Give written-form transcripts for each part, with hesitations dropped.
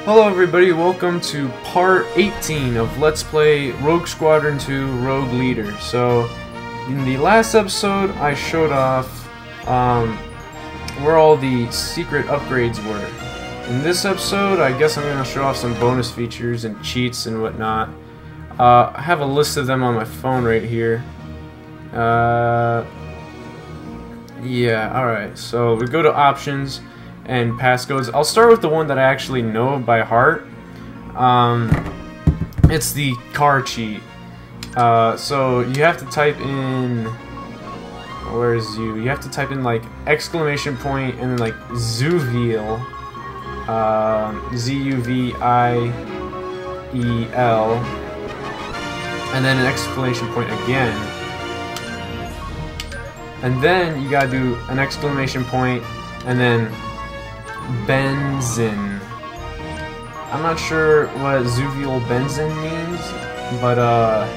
Hello everybody, welcome to part 18 of Let's Play Rogue Squadron 2 Rogue Leader. So, in the last episode I showed off where all the secret upgrades were. In this episode I guess I'm going to show off some bonus features and cheats and whatnot. I have a list of them on my phone right here. Yeah, alright, so we go to options and passcodes. I'll start with the one that I actually know by heart. It's the car cheat. So you have to type in, where's you? You have to type in like exclamation point and then like Zuviel, Z-U-V-I-E-L, and then an exclamation point again. And then you gotta do an exclamation point and then benzene. I'm not sure what Zuviel benzene means, but I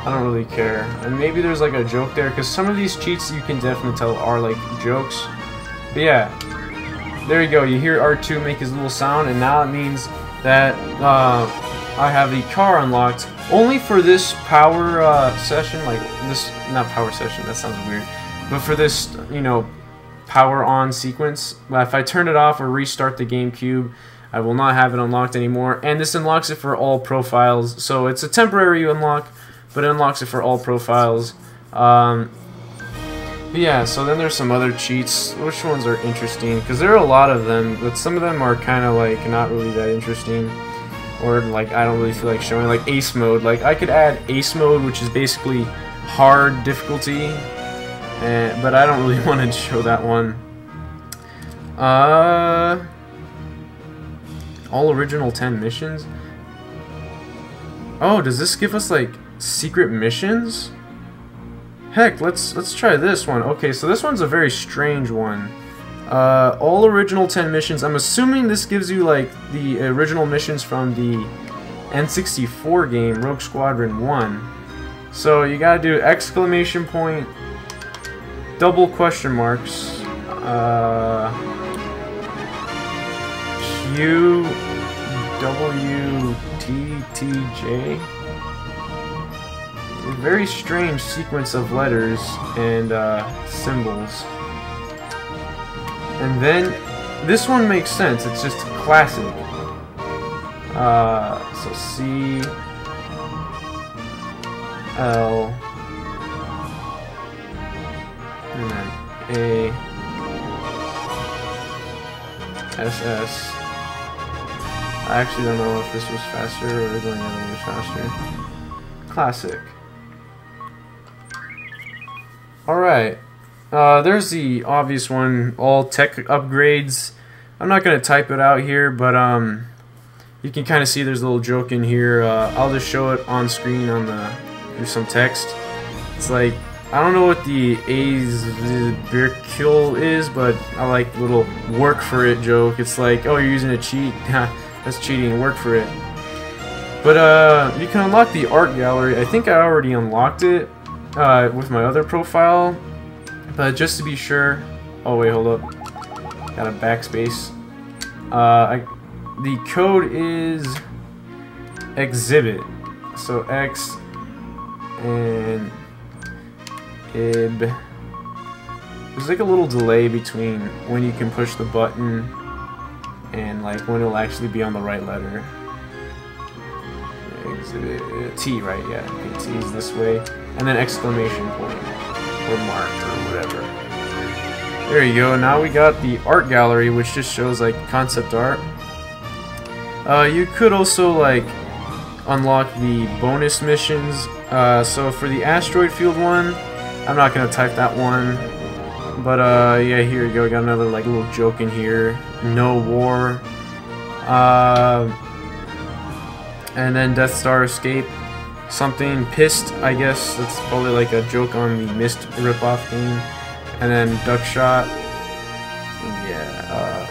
don't really care. And maybe there's like a joke there, because some of these cheats you can definitely tell are like jokes. But yeah, there you go. You hear R2 make his little sound, and now it means that I have the car unlocked only for this power session. Like this, not power session, that sounds weird, but for this, you know, power on sequence. If I turn it off or restart the GameCube, I will not have it unlocked anymore, and this unlocks it for all profiles. So it's a temporary unlock, but it unlocks it for all profiles. But yeah, so then there's some other cheats. Which ones are interesting? Because there are a lot of them, but some of them are kind of like not really that interesting, or like I don't really feel like showing. Like ace mode, like I could add ace mode, which is basically hard difficulty. But I don't really want to show that one. All original 10 missions? Oh, does this give us like secret missions? Heck, let's try this one. Okay, so this one's a very strange one. All original 10 missions. I'm assuming this gives you like the original missions from the N64 game, Rogue Squadron 1. So you gotta do exclamation point, double question marks, QWTTJ. A very strange sequence of letters and symbols. And then this one makes sense. It's just classic. So C L and then A S S. I actually don't know if this was faster or going the other way was faster. Classic. Alright. There's the obvious one, all tech upgrades. I'm not gonna type it out here, but you can kind of see there's a little joke in here. I'll just show it on screen on through some text. It's like, I don't know what the AYZB is, but I like the little work for it joke. It's like, oh, you're using a cheat. That's cheating, work for it. But you can unlock the art gallery. I think I already unlocked it with my other profile, but just to be sure. Oh wait, hold up. Got a backspace. The code is exhibit. So X and IB. There's like a little delay between when you can push the button and like when it'll actually be on the right letter. Exhibit T, right? Yeah. Okay, T is this way, and then exclamation point or mark or whatever. There you go. Now we got the art gallery, which just shows like concept art. You could also like unlock the bonus missions. So for the asteroid field one, I'm not gonna type that one, but yeah, here you go. We got another like little joke in here. NOWAR, and then Death Star escape. Something PYST, I guess. That's probably like a joke on the Myst ripoff game. And then DUCKSHOT. Yeah.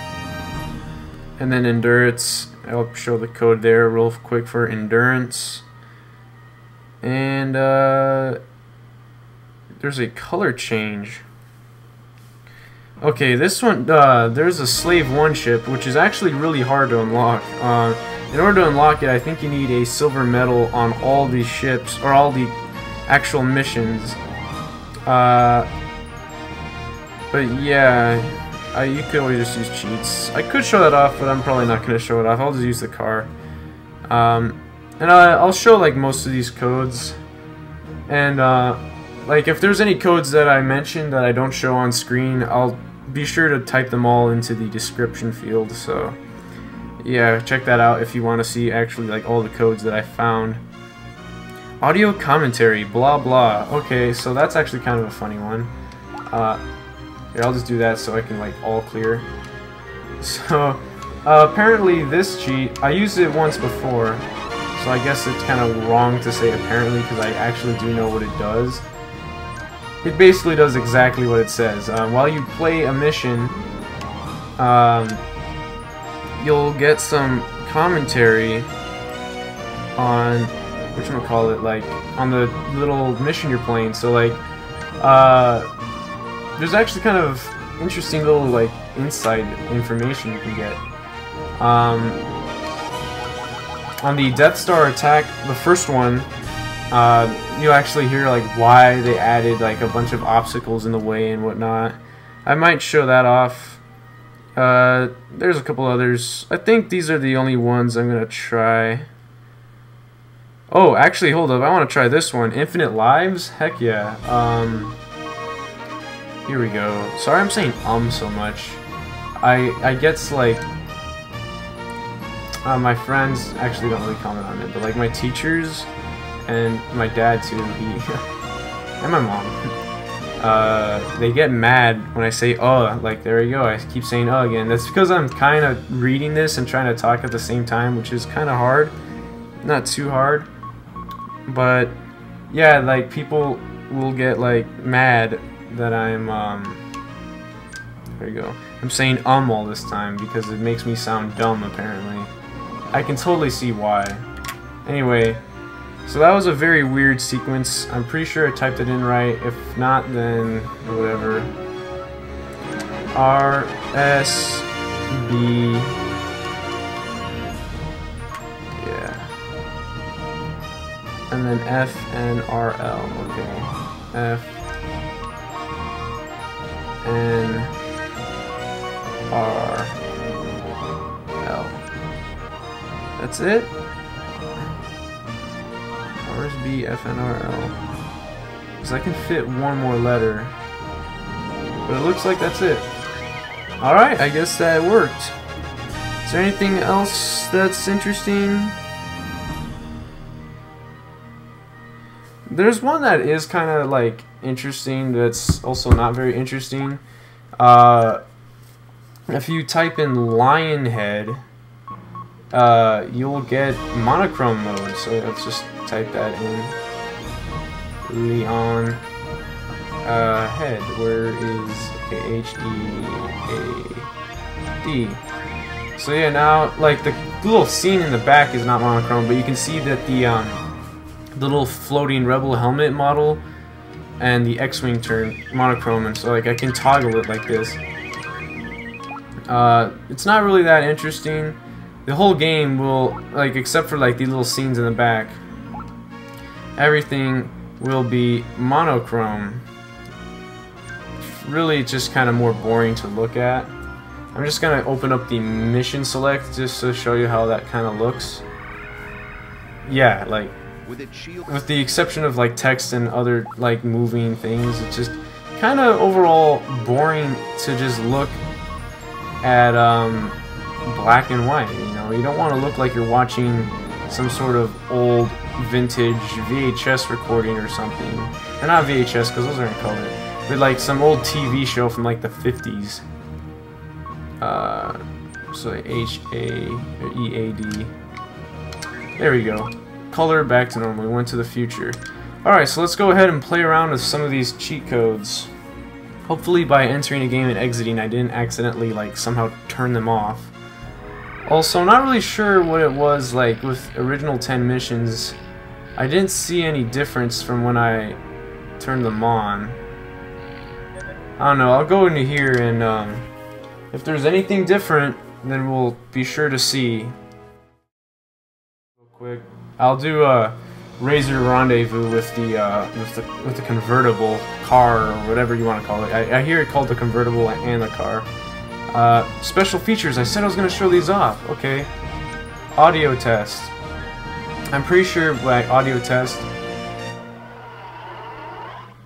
And then endurance. I'll show the code there real quick for endurance. And there's a color change. Okay, this one, there's a Slave 1 ship, which is actually really hard to unlock. In order to unlock it, I think you need a silver medal on all these ships, or all the actual missions. But yeah, you could always just use cheats. I could show that off, but I'm probably not going to show it off. I'll just use the car. And I'll show like most of these codes. And like if there's any codes that I mentioned that I don't show on screen, I'll be sure to type them all into the description field. So yeah, check that out if you want to see actually like all the codes that I found. Audio commentary, blah blah. Okay, so that's actually kind of a funny one. Here, I'll just do that so I can like all clear. So apparently this cheat, I used it once before, so I guess it's kind of wrong to say apparently because I actually do know what it does. It basically does exactly what it says. While you play a mission, you'll get some commentary on whatchamacallit, like on the little mission you're playing. So like there's actually kind of interesting little like inside information you can get. On the Death Star attack, the first one, you actually hear like why they added like a bunch of obstacles in the way and whatnot. I might show that off. There's a couple others. I think these are the only ones I'm gonna try. Oh, actually, hold up. I want to try this one. Infinite Lives? Heck yeah. Here we go. Sorry I'm saying so much. I guess like my friends actually don't really comment on it, but like my teachers and my dad too, and my mom, they get mad when I say like there you go, I keep saying again. That's because I'm kind of reading this and trying to talk at the same time, which is kind of hard. Not too hard, but yeah, like people will get like mad that I'm there you go, I'm saying all this time because it makes me sound dumb apparently. I can totally see why. Anyway, so that was a very weird sequence. I'm pretty sure I typed it in right. If not, then whatever. RSB. Yeah. And then FNRL. Okay. FNRL. That's it? RSBFNRL. Because I can fit one more letter. But it looks like that's it. Alright, I guess that worked. Is there anything else that's interesting? There's one that is kind of like interesting that's also not very interesting. If you type in LIONHEAD, you'll get monochrome mode, so let's just type that in. Leon head, where is, okay, HEAD. So yeah, now like the little scene in the back is not monochrome, but you can see that the little floating Rebel helmet model and the X-wing turn monochrome, and so like I can toggle it like this. It's not really that interesting. The whole game will, like, except for like the little scenes in the back, everything will be monochrome. Really just kind of more boring to look at. I'm just gonna open up the mission select just to show you how that kind of looks. Yeah, like with the exception of like text and other like moving things, it's just kind of overall boring to just look at black and white. You know, you don't want to look like you're watching some sort of old vintage VHS recording or something. Or not VHS, because those are in color, but like some old TV show from like the 50s. So HAEAD. There we go. Color back to normal. We went to the future. Alright, so let's go ahead and play around with some of these cheat codes. Hopefully by entering a game and exiting I didn't accidentally like somehow turn them off. Also, not really sure what it was like with original 10 missions. I didn't see any difference from when I turned them on. I don't know, I'll go into here and if there's anything different, then we'll be sure to see. Real quick, I'll do a Razor Rendezvous with the convertible car or whatever you want to call it. I hear it called the convertible and the car. Special features. I said I was going to show these off. Okay. Audio test. I'm pretty sure by audio test,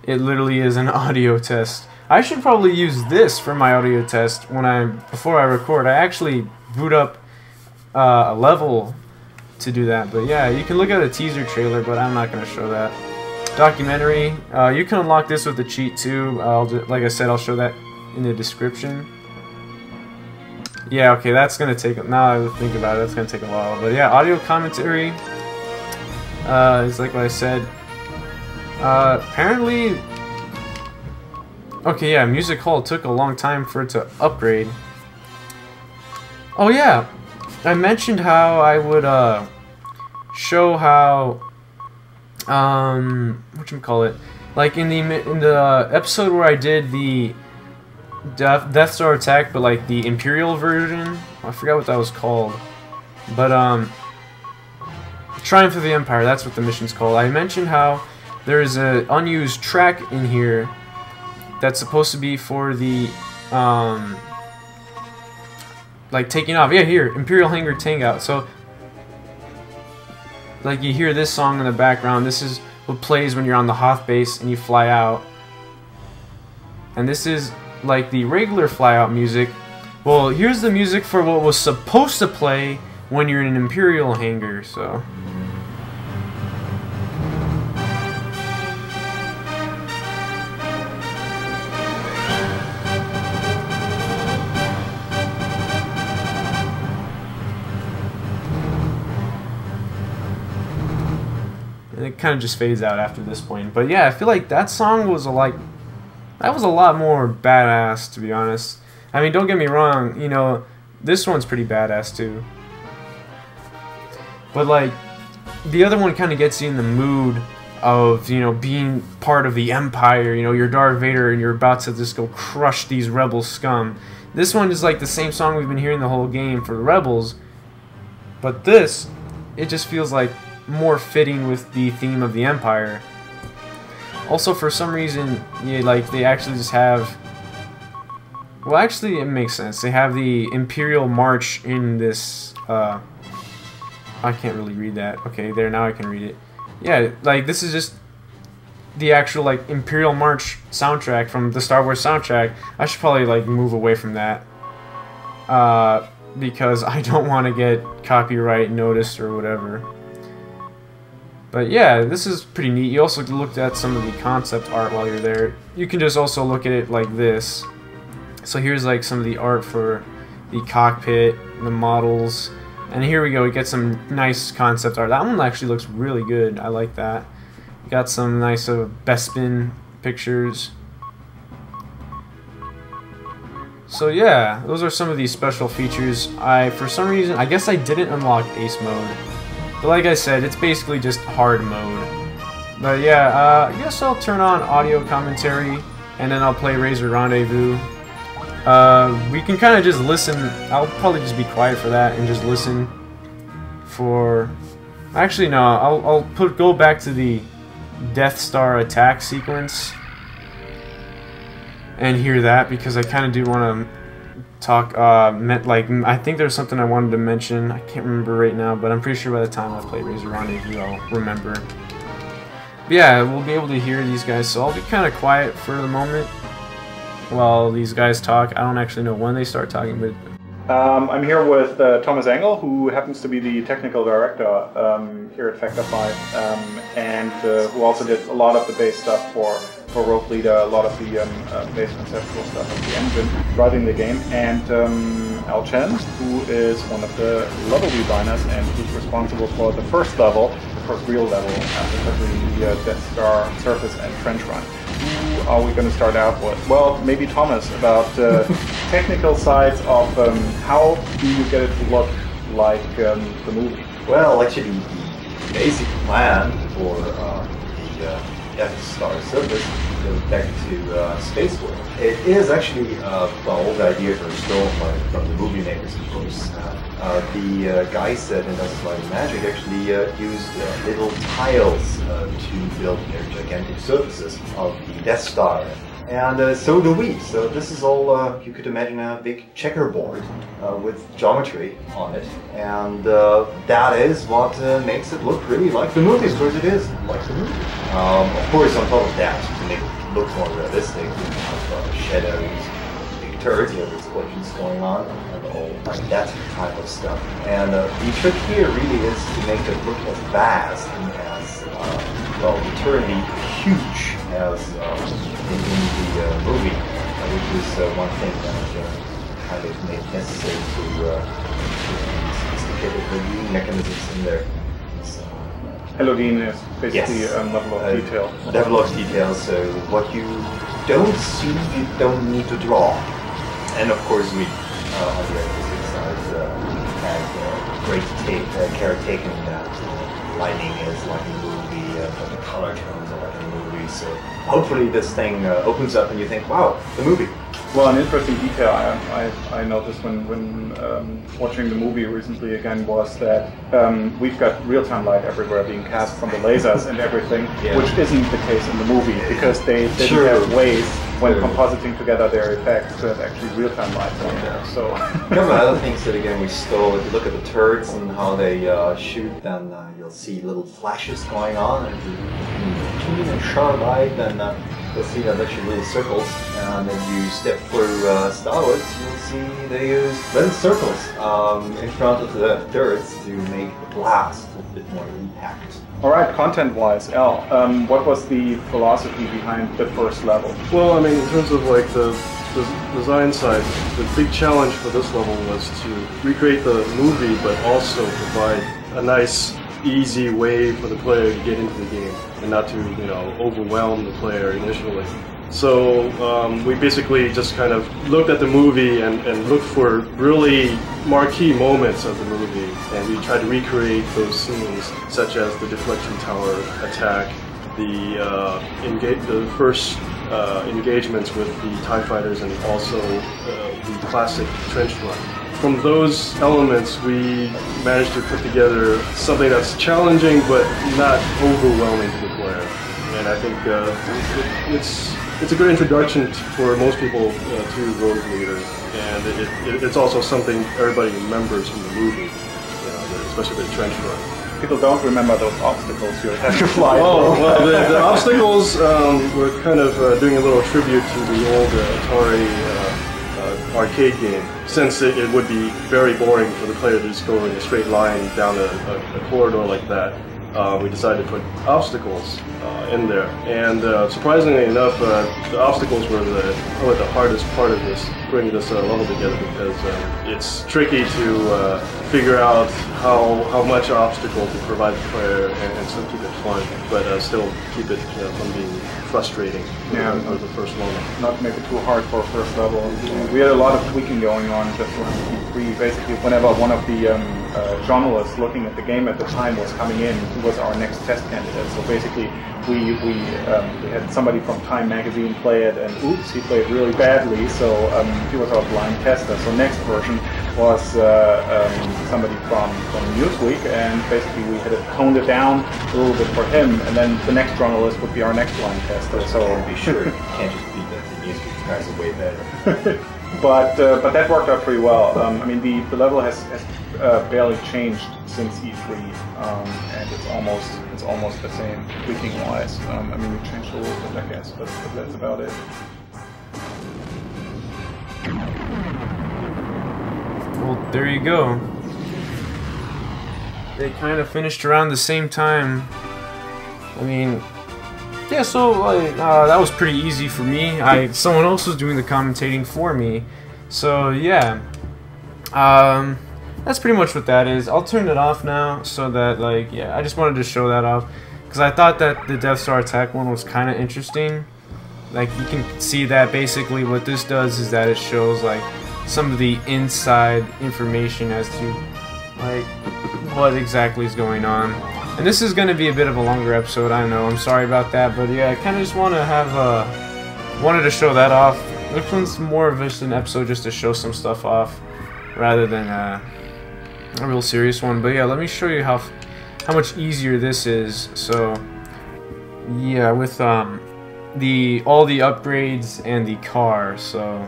it literally is an audio test. I should probably use this for my audio test before I record. I actually boot up a level to do that. But yeah, you can look at a teaser trailer, but I'm not going to show that. Documentary. You can unlock this with the cheat too. Like I said, I'll show that in the description. Yeah, okay, that's going to take... Now I think about it, that's going to take a while. But yeah, audio commentary. It's like what I said. Apparently... Okay, yeah, Music Hall took a long time for it to upgrade. Oh yeah, I mentioned how I would show how whatchamacallit, like in the episode where I did the Death Star attack, but like the Imperial version. I forgot what that was called, but Triumph of the Empire. That's what the mission's called. I mentioned how there is an unused track in here that's supposed to be for the like taking off. Yeah, here, Imperial Hangar Tangout. So like you hear this song in the background. This is what plays when you're on the Hoth base and you fly out. And this is like the regular fly out music. Well, here's the music for what was supposed to play when you're in an Imperial hangar, so. It kind of just fades out after this point. But yeah, I feel like that song was that was a lot more badass, to be honest. I mean, don't get me wrong, you know, this one's pretty badass too. But like, the other one kind of gets you in the mood of, you know, being part of the Empire. You know, you're Darth Vader and you're about to just go crush these rebel scum. This one is like the same song we've been hearing the whole game for the rebels. But this, it just feels like more fitting with the theme of the Empire. Also, for some reason, yeah, like they actually just have. Well, actually, it makes sense. They have the Imperial March in this. I can't really read that. Okay, there, now I can read it. Yeah, like this is just the actual like Imperial March soundtrack from the Star Wars soundtrack. I should probably like move away from that because I don't want to get copyright noticed or whatever. But yeah, this is pretty neat. You also looked at some of the concept art while you're there. You can just also look at it like this. So here's like some of the art for the cockpit, the models, and here we go. We get some nice concept art. That one actually looks really good. I like that. Got some nice Bespin pictures. So yeah, those are some of these special features. For some reason, I guess I didn't unlock Ace mode. But like I said, it's basically just hard mode. But yeah, I guess I'll turn on audio commentary, and then I'll play Razor Rendezvous. We can kind of just listen. I'll probably just be quiet for that and just listen for... Actually, no, I'll go back to the Death Star attack sequence and hear that, because I kind of do want to talk, like, I think there's something I wanted to mention. I can't remember right now, but I'm pretty sure by the time I play Razor Rendezvous, I'll remember. But yeah, we'll be able to hear these guys, so I'll be kind of quiet for the moment while these guys talk. I don't actually know when they start talking, but... I'm here with Thomas Engel, who happens to be the technical director here at Factor 5, and who also did a lot of the base stuff for Rogue Leader, a lot of the base conceptual stuff of the engine, driving the game, and Al Chen, who is one of the level designers and who's responsible for the first level, the first real level, after the Death Star surface and trench run. Who are we going to start out with? Well, maybe Thomas, about technical sides of how do you get it to look like the movie? Well, actually, the basic plan for the Death Star surface, goes back to Space World. It is actually well, the idea from stolen from the movie makers, of course. The guys at Industrial Light and Magic actually used little tiles to build their gigantic surfaces of the Death Star. And so do we. So this is all, you could imagine a big checkerboard with geometry on it. And that is what makes it look really like the movie, because it is like the movie. Of course, on top of that, to make it look more realistic, we have shadows, big turrets, you have explosions going on, and all that type of stuff. And the trick here really is to make it look as vast and as, well, eternally huge as in the movie, which is one thing that kind of made necessary to sophisticated viewing mechanisms in there. So, Halogene is basically yes, level of detail. Level of detail, so what you don't see, you don't need to draw. And of course we, on the artistic side, had great care taken that lighting is like a movie, the color tones are like a movie, so hopefully this thing opens up and you think, wow, the movie. Well, an interesting detail I noticed when watching the movie recently again was that we've got real-time light everywhere being cast from the lasers and everything, which isn't the case in the movie because they didn't have ways when compositing together their effects to have actually real-time lights on there. So a couple of other things that again we stole. If you look at the turrets and how they shoot, then you'll see little flashes going on, and if you keen and sharp eye, then you'll see that actually little circles, and then you step through Star Wars, you'll see they use little circles in front of the turrets to make the blast a bit more impact. Alright, content-wise, Al, what was the philosophy behind the first level? Well, I mean, in terms of like the design side, the big challenge for this level was to recreate the movie, but also provide a nice, easy way for the player to get into the game and not to, you know, overwhelm the player initially. So we basically just kind of looked at the movie and looked for really marquee moments of the movie, and we tried to recreate those scenes, such as the deflection tower attack, the first engagements with the TIE fighters, and also the classic trench run. From those elements, we managed to put together something that's challenging but not overwhelming to the player. And I think it's a good introduction for most people to Rogue Leader, and it's also something everybody remembers from the movie, you know, especially the trench run. People don't remember those obstacles you have to fly. Oh, well, the obstacles were kind of doing a little tribute to the old Atari arcade game, since it would be very boring for the player to just go in a straight line down a corridor like that. We decided to put obstacles in there, and surprisingly enough, the obstacles were probably the hardest part of putting this level together, because it's tricky to figure out how much obstacle to provide the player and still keep it fun, but still keep it from being frustrating for the first moment. Not make it too hard for a first level. We had a lot of tweaking going on just around E3. Basically, whenever one of the journalists looking at the game at the time was coming in, he was our next test candidate. So basically, we had somebody from Time magazine play it, and oops, he played really badly. So he was our blind tester. So next version was somebody from Newsweek, and basically we had toned it down a little bit for him, and then the next journalist would be our next blind tester. So be sure, you can't just beat that. The Newsweek guys are way better. But that worked out pretty well. I mean, the level has barely changed since E3, and it's almost the same tweaking wise. I mean, we changed a little bit, I guess, but that's about it. Well, there you go. They kind of finished around the same time. I mean, yeah, so that was pretty easy for me. Someone else was doing the commentating for me. So yeah, that's pretty much what that is. I'll turn it off now, so that I just wanted to show that off, because I thought that the Death Star attack one was kind of interesting. Like, you can see that basically what this does is that it shows like some of the inside information as to like what exactly is going on. And this is going to be a bit of a longer episode, I know, I'm sorry about that, but yeah, I kind of just want to have, wanted to show that off. This one's more of just an episode just to show some stuff off, rather than a real serious one. But yeah, let me show you how much easier this is. So, yeah, with all the upgrades and the car, so,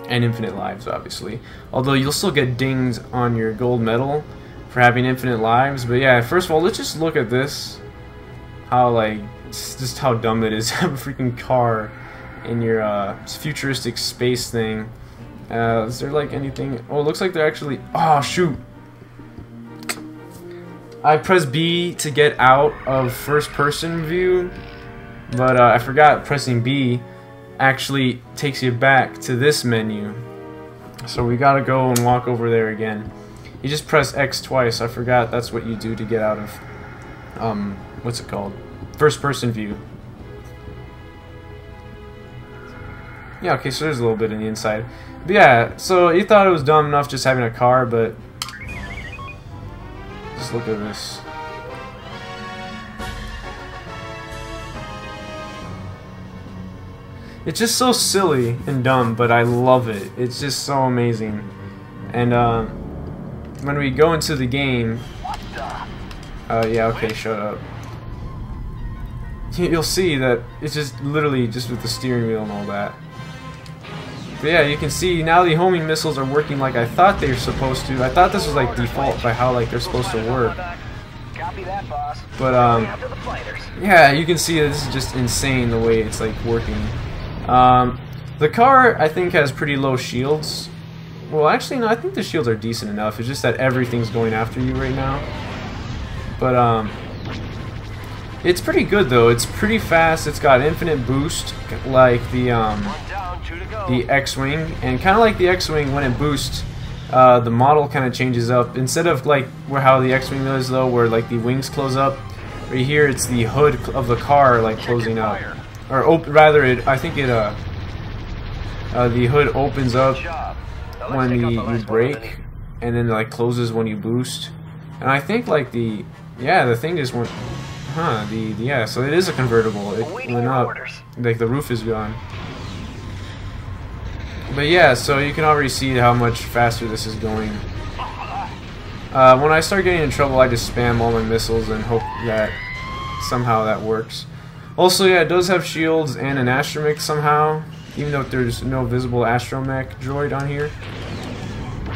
and infinite lives, obviously. Although you'll still get dinged on your gold medal for having infinite lives. But yeah, first of all, let's just look at this. How, like, just how dumb it is to have a freaking car in your futuristic space thing. Is there like anything? Oh, it looks like they're actually. Oh shoot! I pressed B to get out of first-person view, but I forgot pressing B actually takes you back to this menu. So we gotta go and walk over there again. You just press X twice. I forgot that's what you do to get out of what's it called? First-person view. Yeah, okay, so there's a little bit in the inside. But yeah, so you thought it was dumb enough just having a car, but just look at this. It's just so silly and dumb, but I love it. It's just so amazing. And when we go into the game, yeah, okay, shut up. You'll see that it's just literally just with the steering wheel and all that. But yeah, you can see now the homing missiles are working like I thought they were supposed to. I thought this was like default by how like they're supposed to work. But yeah, you can see that this is just insane the way it's like working. The car I think has pretty low shields. Well, actually no, I think the shields are decent enough. It's just that everything's going after you right now. But it's pretty good though. It's pretty fast. It's got infinite boost like the X-Wing, and kind of like the X-Wing, when it boosts, the model kind of changes up. Instead of like how the X-Wing is though, where like the wings close up, right here it's the hood of the car like closing up, or rather, I think it the hood opens up when you brake, and then like closes when you boost. And I think like the thing just went, yeah, so it is a convertible. It went up, like the roof is gone. But yeah, so you can already see how much faster this is going. When I start getting in trouble, I just spam all my missiles and hope that somehow that works. Also, yeah, it does have shields and an astromech somehow, even though there's no visible astromech droid on here.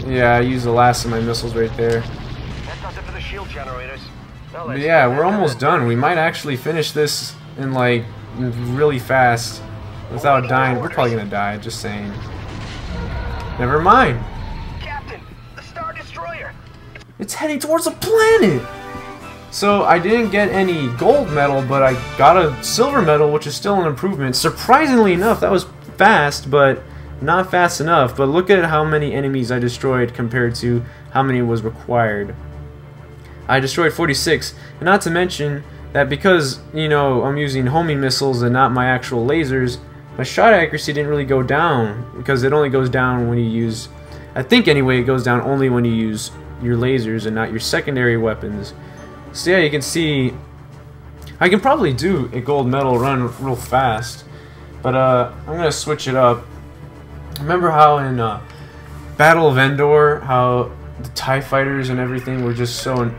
Yeah, I used the last of my missiles right there. But yeah, we're almost done. We might actually finish this in like really fast without dying. We're probably gonna die, just saying. Never mind. Captain, the Star Destroyer. It's heading towards a planet. So I didn't get any gold medal, but I got a silver medal, which is still an improvement. Surprisingly enough, that was fast, but not fast enough. But look at how many enemies I destroyed compared to how many was required. I destroyed 46, and not to mention that because, you know, I'm using homing missiles and not my actual lasers, my shot accuracy didn't really go down, because it only goes down when you use, I think anyway, it goes down only when you use your lasers and not your secondary weapons. So yeah, you can see, I can probably do a gold medal run real fast, but I'm going to switch it up. Remember how in Battle of Endor, how the TIE fighters and everything were just so,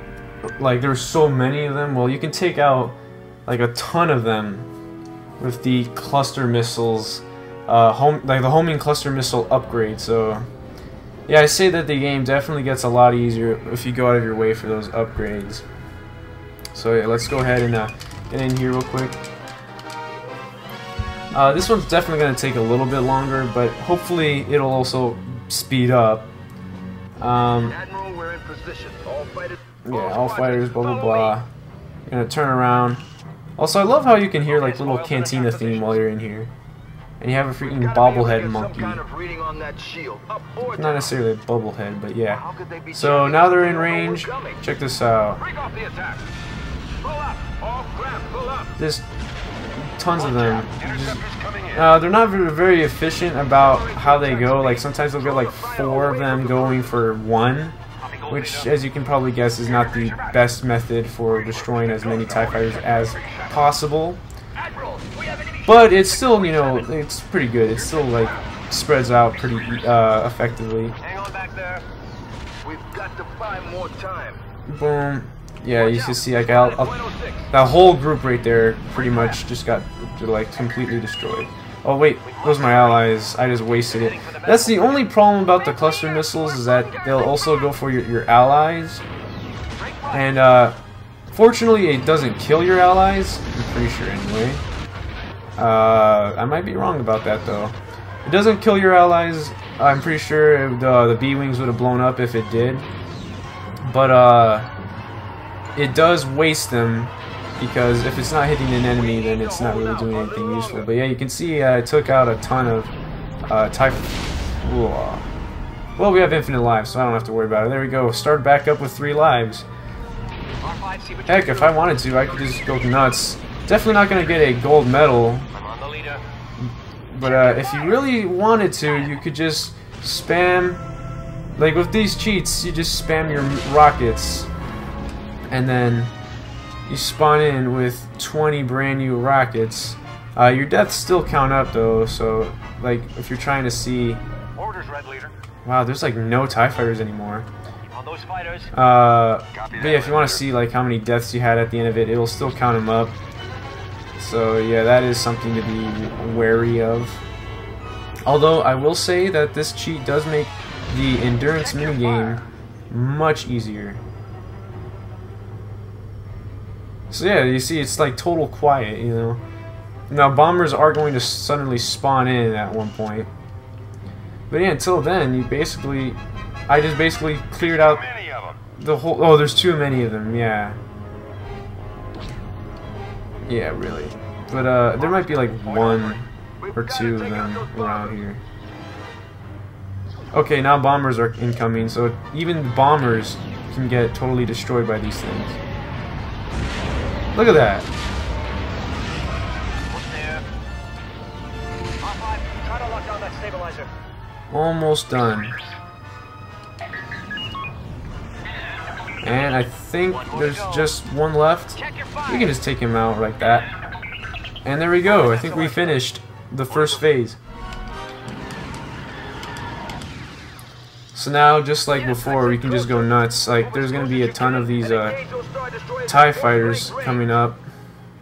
like, there's so many of them? Well, you can take out like a ton of them with the cluster missiles, like the homing cluster missile upgrade. So yeah, I say that the game definitely gets a lot easier if you go out of your way for those upgrades. So yeah, let's go ahead and get in here real quick. This one's definitely going to take a little bit longer, but hopefully it'll also speed up. Admiral, we're in position. Yeah, all fighters, blah blah blah. You're gonna turn around. Also, I love how you can hear like little cantina theme while you're in here, and you have a freaking bobblehead monkey. Not necessarily a bubblehead, but yeah. So now they're in range. Check this out. There's tons of them. They're not very efficient about how they go. Like sometimes they'll get like 4 of them going for 1. which, as you can probably guess, is not the best method for destroying as many TIE fighters as possible. But it's still, you know, it's pretty good. It still, like, spreads out pretty effectively. Hang on back there. We've got to buy more time. Boom. Yeah, you can see, like, that whole group right there pretty much just got, like, completely destroyed. Oh, wait, those are my allies. I just wasted it. That's the only problem about the cluster missiles, is that they'll also go for your allies. And, fortunately, it doesn't kill your allies. I'm pretty sure, anyway. I might be wrong about that, though. It doesn't kill your allies. I'm pretty sure the B-Wings would have blown up if it did. But, it does waste them, because if it's not hitting an enemy, then it's not really doing anything useful. But yeah, you can see I took out a ton of TIE... Well, we have infinite lives, so I don't have to worry about it. There we go. Start back up with 3 lives. Heck, if I wanted to, I could just go nuts. Definitely not going to get a gold medal. But if you really wanted to, you could just spam... Like, with these cheats, you just spam your rockets. And then you spawn in with 20 brand new rockets. Your deaths still count up though, so like if you're trying to see... Orders, Red Leader. Wow, there's like no TIE fighters anymore. On those fighters. But yeah, if you want to see like how many deaths you had at the end of it, it'll still count them up. So yeah, that is something to be wary of. Although I will say that this cheat does make the endurance minigame much easier. So yeah, you see it's like total quiet, you know. Now bombers are going to suddenly spawn in at one point. But yeah, until then, I just basically cleared out the whole... Oh, there's too many of them, yeah. Yeah, really. But there might be like 1 or 2 of them around here. Okay, now bombers are incoming, so even bombers can get totally destroyed by these things. Look at that. Almost done. And I think there's just 1 left. We can just take him out like that. And there we go. I think we finished the first phase. So now, just like before, we can just go nuts. Like, there's going to be a ton of these TIE fighters coming up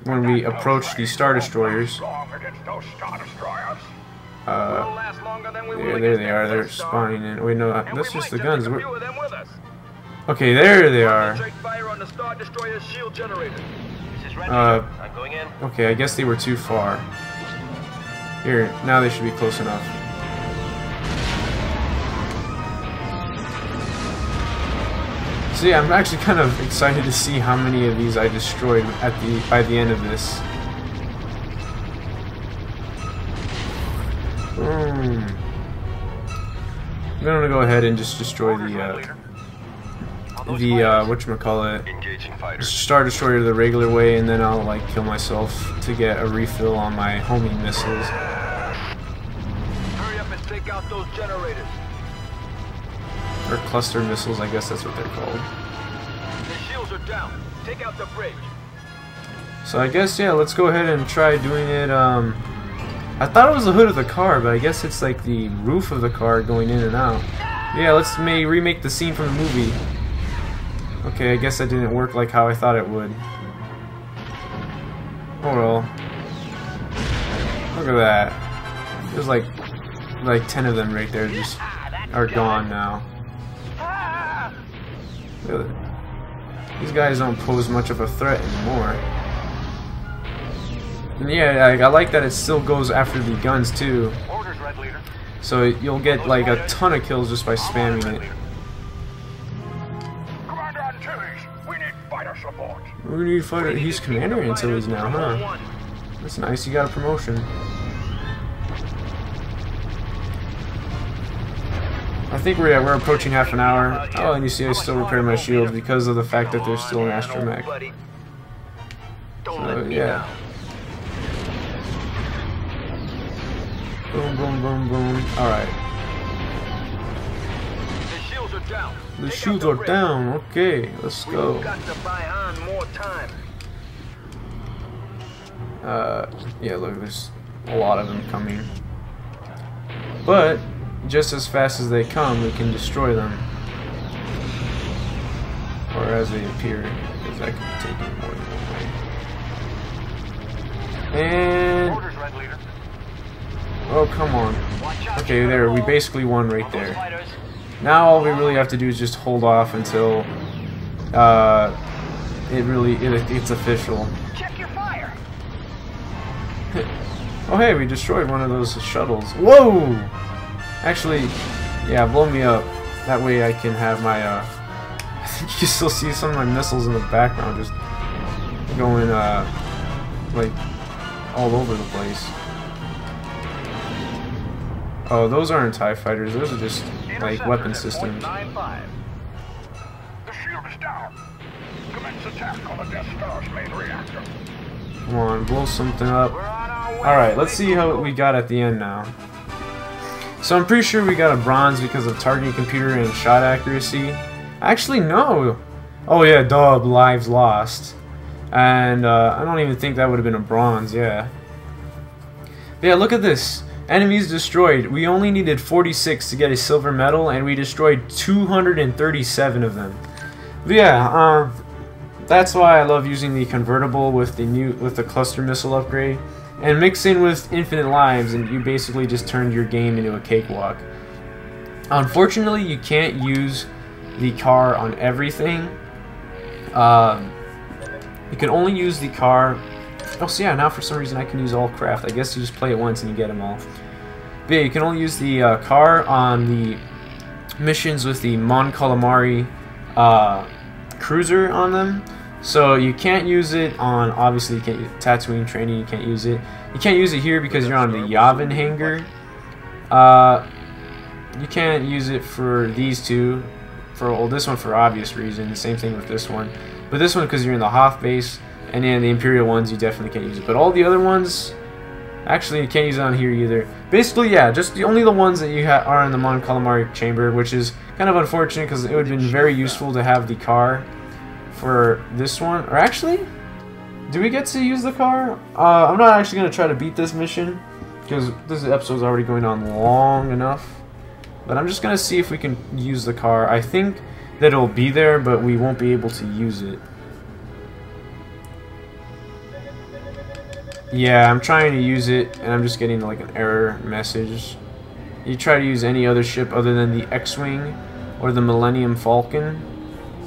when we approach the Star Destroyers. There they are. They're spawning in. Wait, no, that's just the guns. Okay, there they are. Okay, I guess they were too far. Here, now they should be close enough. So yeah, I'm actually kind of excited to see how many of these I destroyed by the end of this. I'm gonna go ahead and just destroy the whatchamacallit, Star Destroyer the regular way, and then I'll like kill myself to get a refill on my homing missiles. Hurry up and take out those generators. Or cluster missiles, I guess that's what they're called. The shields are down. Take out the bridge. So I guess, yeah, let's go ahead and try doing it. I thought it was the hood of the car, but I guess it's like the roof of the car going in and out. Yeah, let's remake the scene from the movie. Okay, I guess that didn't work like how I thought it would. Oh well. Look at that. There's like 10 of them right there just are gone now. Look at that. These guys don't pose much of a threat anymore. And yeah, I like that it still goes after the guns too. So you'll get like a ton of kills just by spamming it. We need fighter. He's Commander Antilles now, huh? That's nice. You got a promotion. I think we're approaching half an hour. Oh, and you see I still repair my shields because of the fact that there's still an astromech. So yeah. Boom, boom, boom, boom. Alright. shields are down. The Take shields out are the down. Okay, let's go. We've got to buy on more time. Yeah, look, there's a lot of them coming. But just as fast as they come, we can destroy them. Or as they appear, because that could be taken more than one way. And Orders, Red Leader. oh, come on. Watch out, Okay, there, we Shuttle. basically won right Those there. fighters. Now all we really have to do is just hold off until it's official. Check your fire. Oh hey, we destroyed one of those shuttles. Whoa! Actually, yeah, blow me up. That way I can have my I think you can still see some of my missiles in the background just going like all over the place. Oh, those aren't TIE fighters, those are just like weapon systems. The shield is down. Commence attack on the Death Star's main reactor. Come on, blow something up. We're on our way. Alright, let's see how we got at the end now. So I'm pretty sure we got a bronze because of targeting computer and shot accuracy. Actually, no. Oh yeah, dub, lives lost. And I don't even think that would have been a bronze, yeah. But yeah, look at this. Enemies destroyed. We only needed 46 to get a silver medal, and we destroyed 237 of them. But yeah, that's why I love using the convertible with the cluster missile upgrade, and mixing with infinite lives, and you basically just turned your game into a cakewalk. Unfortunately, you can't use the car on everything. You can only use the car. Oh, so yeah, now for some reason I can use all craft. I guess you just play it once and you get them all. But yeah, you can only use the car on the missions with the Mon Calamari cruiser on them. So you can't use it on, obviously you can't use Tatooine training, you can't use it. You can't use it here because you're on the Yavin hangar. You can't use it for these two. Well, this one for obvious reasons, same thing with this one. But this one because you're in the Hoth base, and then the Imperial ones you definitely can't use it. But all the other ones, actually you can't use it on here either. Basically, yeah, just only the ones that you are in the Mon Calamari chamber, which is kind of unfortunate because it would have been very useful to have the car for this one. Or actually, do we get to use the car? I'm not actually going to try to beat this mission because this episode's already going on long enough. But I'm just going to see if we can use the car. I think that it'll be there, but we won't be able to use it. Yeah, I'm trying to use it, and I'm just getting like an error message. You try to use any other ship other than the X-Wing or the Millennium Falcon,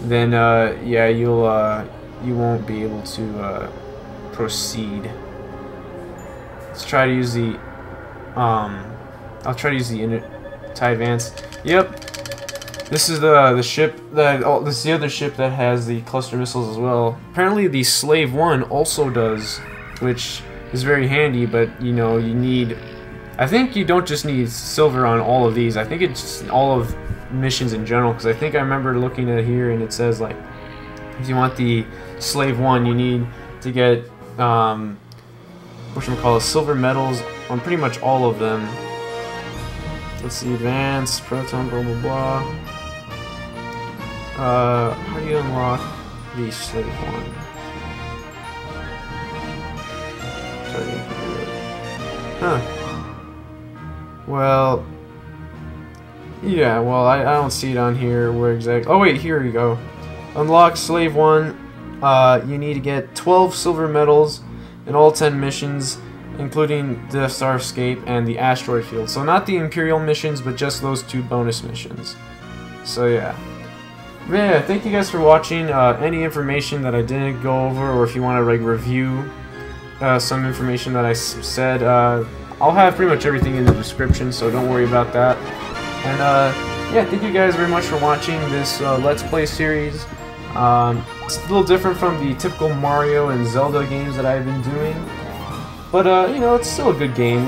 then yeah, you won't be able to proceed. Let's try to use the I'll try to use the TIE Advance. Yep, this is the ship that this is the other ship that has the cluster missiles as well. Apparently, the Slave 1 also does, which is very handy. But you know, you need. I think you don't just need silver on all of these. I think it's all of missions in general. Because I think I remember looking at here and it says like, if you want the Slave 1, you need to get whatchamacallit, silver medals on pretty much all of them. Let's see, advanced, proton, blah blah blah. How do you unlock the Slave 1? Huh. Well, yeah, well, I don't see it on here where exactly. Oh wait, here we go. Unlock Slave 1. You need to get 12 silver medals in all 10 missions, including the Star Escape and the Asteroid Field. So not the Imperial missions, but just those 2 bonus missions. So yeah. But yeah, thank you guys for watching. Any information that I didn't go over, or if you want to like review some information that I said, I'll have pretty much everything in the description, so don't worry about that. And yeah, thank you guys very much for watching this Let's Play series. It's a little different from the typical Mario and Zelda games that I've been doing. But you know, it's still a good game.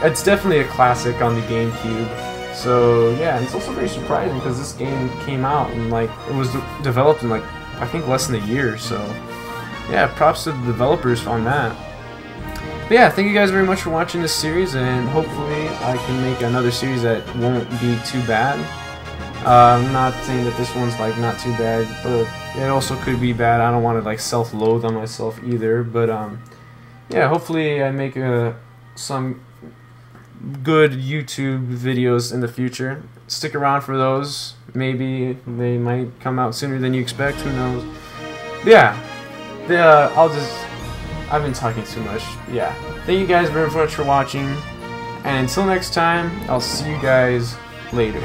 It's definitely a classic on the GameCube. So yeah, and it's also very surprising because this game came out and like it was developed in like I think less than a year. So yeah, props to the developers on that. But yeah, thank you guys very much for watching this series, and hopefully I can make another series that won't be too bad. I'm not saying that this one's like not too bad, but it also could be bad. I don't want to like self-loathe on myself either. But yeah, hopefully I make some good YouTube videos in the future. Stick around for those. Maybe they might come out sooner than you expect. Who knows? But yeah, I've been talking too much. Yeah, thank you guys very much for watching, and until next time, I'll see you guys later.